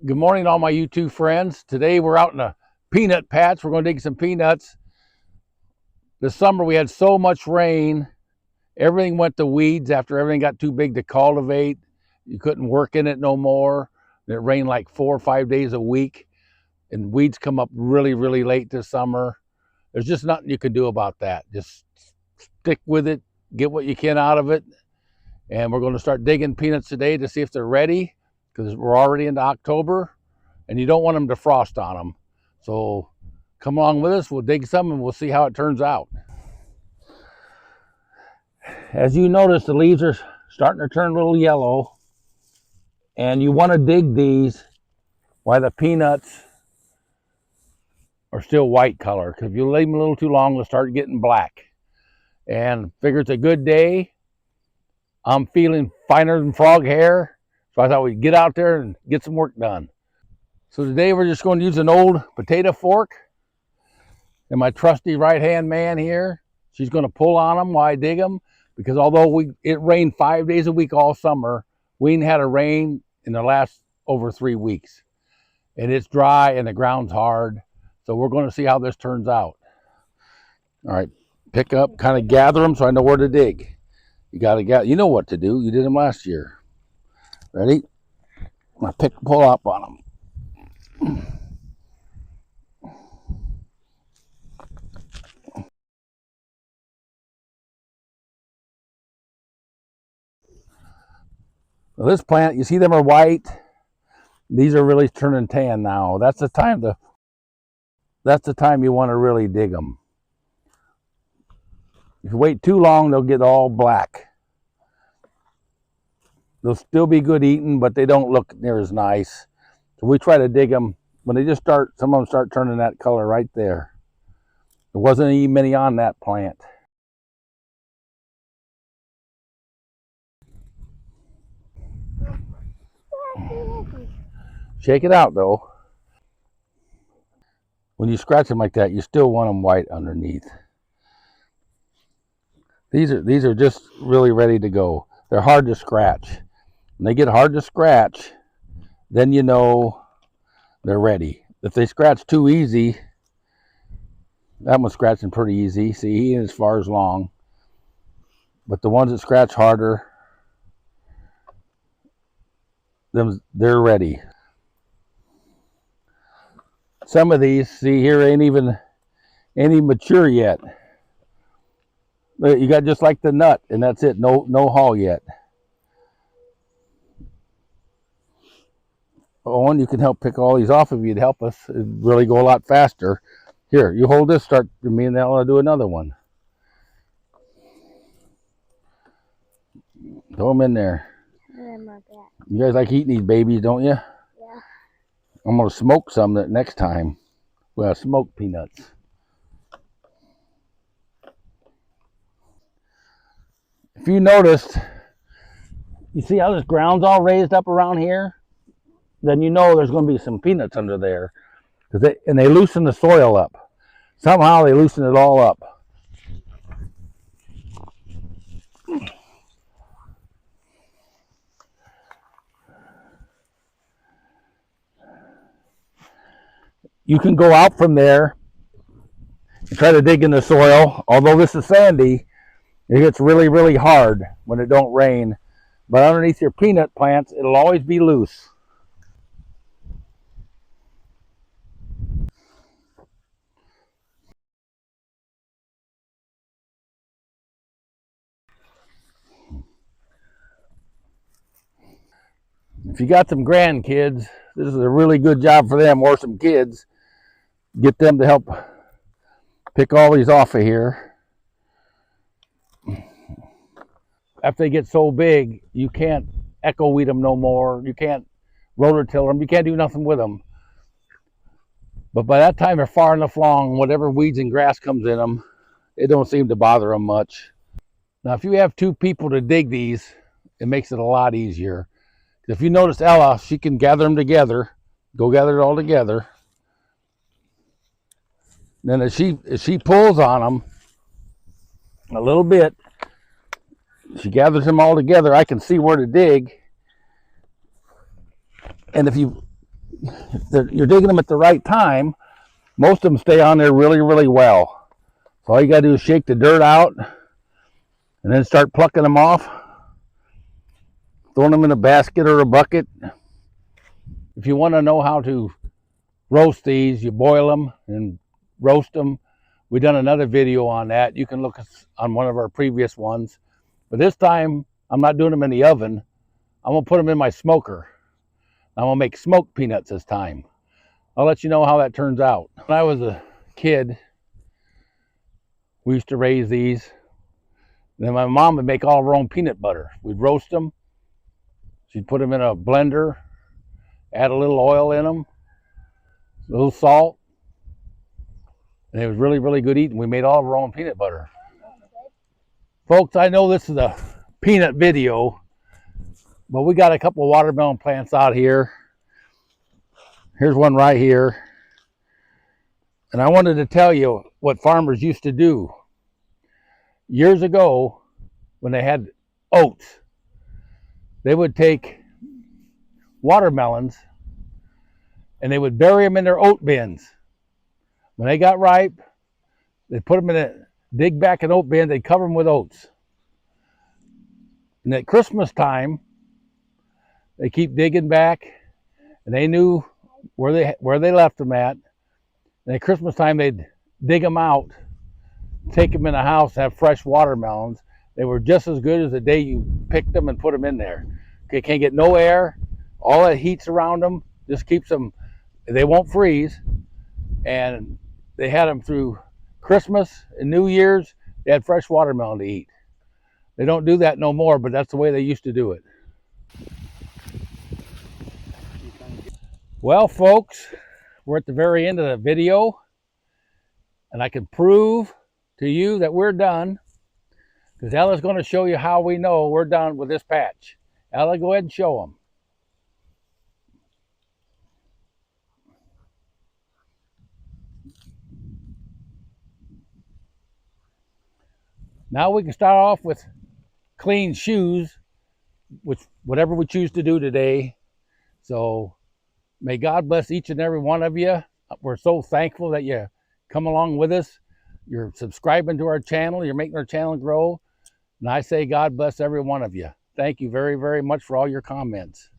Good morning, all my YouTube friends. Today we're out in a peanut patch. We're going to dig some peanuts. This summer we had so much rain. Everything went to weeds after everything got too big to cultivate. You couldn't work in it no more. It rained like 4 or 5 days a week, and weeds come up really, really late this summer. There's just nothing you can do about that. Just stick with it, get what you can out of it. And we're going to start digging peanuts today to see if they're ready, because we're already into October. And you don't want them to frost on them. So come along with us, we'll dig some and we'll see how it turns out. As you notice, the leaves are starting to turn a little yellow, and you want to dig these while the peanuts are still white color, because if you leave them a little too long, they'll start getting black. And figure it's a good day. I'm feeling finer than frog hair, so I thought we'd get out there and get some work done. So today we're just going to use an old potato fork, and my trusty right-hand man here, she's going to pull on them while I dig them, because although it rained 5 days a week all summer, we ain't had a rain in the last over 3 weeks. And it's dry and the ground's hard, so we're going to see how this turns out. All right, pick up, kind of gather them so I know where to dig. You got to gather, you know what to do. You did them last year. Ready? I'm going to pull up on them. Well, this plant, you see them are white. These are really turning tan now. That's the time you want to really dig them. If you wait too long, they'll get all black. They'll still be good eating, but they don't look near as nice. So we try to dig them when they just start. Some of them start turning that color right there. There wasn't even many on that plant. Shake it out though. When you scratch them like that, you still want them white underneath. These are just really ready to go. They're hard to scratch. When they get hard to scratch, then you know they're ready. If they scratch too easy, that one's scratching pretty easy. See, he ain't as far as long. But the ones that scratch harder, they're ready. Some of these, see here, ain't even mature yet. You got just like the nut, and that's it. No hull yet. Owen, you can help pick all these off if you'd help us. It'd really go a lot faster. Here, you hold this, start me and Ella do another one. Throw them in there. You guys like eating these babies, don't you? Yeah. I'm going to smoke some next time. Well, smoked peanuts. If you noticed, you see how this ground's all raised up around here? Then you know there's going to be some peanuts under there. And they loosen the soil up. Somehow they loosen it all up. You can go out from there and try to dig in the soil. Although this is sandy, it gets really, really hard when it don't rain. But underneath your peanut plants, it'll always be loose. If you got some grandkids, this is a really good job for them, or some kids. Get them to help pick all these off of here. After they get so big, you can't echo weed them no more. You can't rototill them. You can't do nothing with them. But by that time, they're far enough along, whatever weeds and grass comes in them, it don't seem to bother them much. Now, if you have 2 people to dig these, it makes it a lot easier. If you notice Ella, she can gather them together, go gather it all together. Then as she pulls on them a little bit, she gathers them all together. I can see where to dig. And if you you're digging them at the right time, most of them stay on there really, really well. So all you got to do is shake the dirt out and then start plucking them off, throwing them in a basket or a bucket. If you want to know how to roast these, you boil them and roast them. We've done another video on that. You can look on one of our previous ones. But this time, I'm not doing them in the oven. I'm going to put them in my smoker. I'm going to make smoked peanuts this time. I'll let you know how that turns out. When I was a kid, we used to raise these. Then my mom would make all of her own peanut butter. We'd roast them. She'd put them in a blender, add a little oil in them, a little salt. And it was really, really good eating. We made all of our own peanut butter. Folks, I know this is a peanut video, but we got a couple of watermelon plants out here. Here's one right here. And I wanted to tell you what farmers used to do. Years ago, when they had oats, they would take watermelons and they would bury them in their oat bins. When they got ripe, they'd put them in a dig back an oat bin, they'd cover them with oats. And at Christmas time, they keep digging back, and they knew where they left them at. And at Christmas time, they'd dig them out, take them in the house, have fresh watermelons. They were just as good as the day you picked them and put them in there. They can't get no air. All that heat's around them just keeps them, they won't freeze. And they had them through Christmas and New Year's. They had fresh watermelon to eat. They don't do that no more, but that's the way they used to do it. Well, folks, we're at the very end of the video, and I can prove to you that we're done, because Ella's going to show you how we know we're done with this patch. Ella, go ahead and show them. Now we can start off with clean shoes, whatever we choose to do today. So may God bless each and every one of you. We're so thankful that you come along with us. You're subscribing to our channel. You're making our channel grow. And I say God bless every one of you. Thank you very, very much for all your comments.